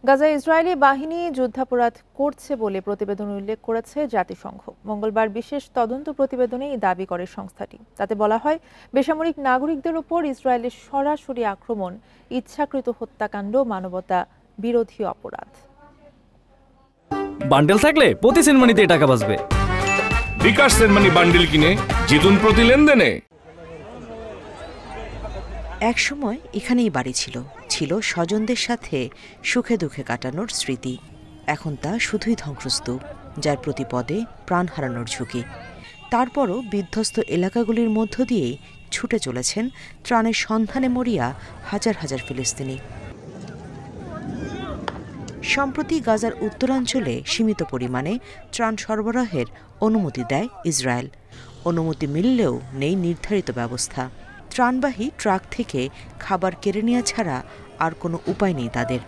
গাজায় ইসরায়েলি বাহিনী যুদ্ধাপরাধ করছে বলে প্রতিবেদনে উল্লেখ করেছে জাতিসংঘ। মঙ্গলবার বিশেষ তদন্ত প্রতিবেদনে এই দাবি করে সংস্থাটি। তাতে বলা হয়, বেসামরিক নাগরিকদের উপর ইসরায়েলের সরাসরি আক্রমণ ইচ্ছাকৃত হত্যাকাণ্ড, মানবতা বিরোধী অপরাধ। বান্ডেল থাকলে প্রতি সেনমানিতে টাকা বাঁচবে। বিকাশ সেনমানি বান্ডেল কিনে জিতুন প্রতি লেনদেনে। এক সময় এখানেই বাড়ি ছিল স্বজনদের সাথে সুখে দুঃখে কাটানোর স্মৃতি। এখন তা শুধুই ধ্বংসস্তূপ, যার প্রতি পদে প্রাণ হারানোর ঝুঁকি। তারপরও বিধ্বস্ত এলাকাগুলির মধ্য দিয়েই ছুটে চলেছেন ত্রাণের সন্ধানে মরিয়া হাজার হাজার ফিলিস্তিনি। সম্প্রতি গাজার উত্তরাঞ্চলে সীমিত পরিমাণে ত্রাণ সরবরাহের অনুমতি দেয় ইসরায়েল। অনুমতি মিললেও নেই নির্ধারিত ব্যবস্থা। ত্রাণবাহী ট্রাক থেকে খাবার কেড়ে নেওয়া ছাড়া আর কোনো উপায় নেই তাদের।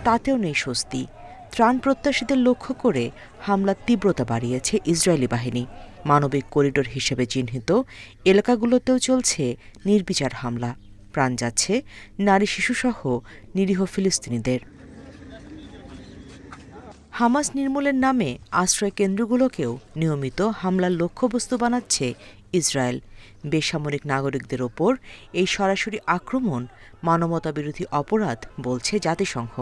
তাতেও নেই স্বস্তি। ত্রাণ প্রত্যাশীদের লক্ষ্য করে হামলার তীব্রতা বাড়িয়েছে ইসরায়েলি বাহিনী। মানবিক করিডোর হিসেবে চিহ্নিত এলাকাগুলোতেও চলছে নির্বিচার হামলা। প্রাণ যাচ্ছে নারী শিশুসহ নিরীহ ফিলিস্তিনিদের। হামাস নির্মূলের নামে আশ্রয় কেন্দ্রগুলোকেও নিয়মিত হামলার লক্ষ্যবস্তু বানাচ্ছে ইসরায়েল। বেসামরিক নাগরিকদের ওপর এই সরাসরি আক্রমণ মানবতাবিরোধী অপরাধ বলছে জাতিসংঘ।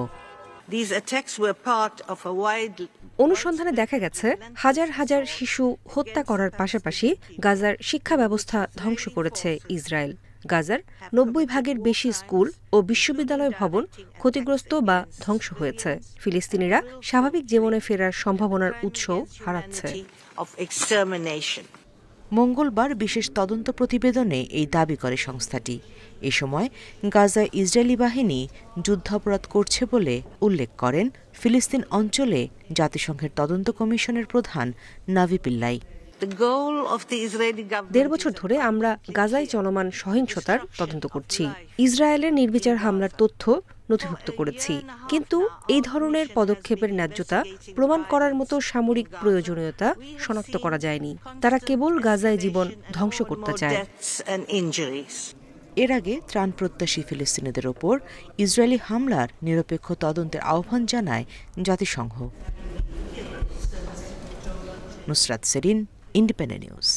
অনুসন্ধানে দেখা গেছে, হাজার হাজার শিশু হত্যা করার পাশাপাশি গাজার শিক্ষা ব্যবস্থা ধ্বংস করেছে ইসরায়েল। গাজার ৯০% বেশি স্কুল ও বিশ্ববিদ্যালয় ভবন ক্ষতিগ্রস্ত বা ধ্বংস হয়েছে। ফিলিস্তিনিরা স্বাভাবিক জীবনে ফেরার সম্ভাবনার উৎসও হারাচ্ছে। মঙ্গলবার বিশেষ তদন্ত প্রতিবেদনে এই দাবি করে সংস্থাটি। এ সময় গাজায় ইসরায়েলি বাহিনী যুদ্ধাপরাধ করছে বলে উল্লেখ করেন ফিলিস্তিন অঞ্চলে জাতিসংঘের তদন্ত কমিশনের প্রধান নাভি পিল্লাই। ১.৫ বছর ধরে আমরা গাজায় চলমান সহিংসতার তদন্ত করছি। ইসরায়েলের নির্বিচার হামলার তথ্য নথিভুক্ত করেছি, কিন্তু এই ধরনের পদক্ষেপের ন্যায্যতা প্রমাণ করার মতো সামরিক প্রয়োজনীয়তা শনাক্ত করা যায়নি। তারা কেবল গাজায় জীবন ধ্বংস করতে চায়। এর আগে ত্রাণ প্রত্যাশী ফিলিস্তিনিদের ওপর ইসরায়েলি হামলার নিরপেক্ষ তদন্তের আহ্বান জানায় জাতিসংঘ। Nusrat Serin, independent news.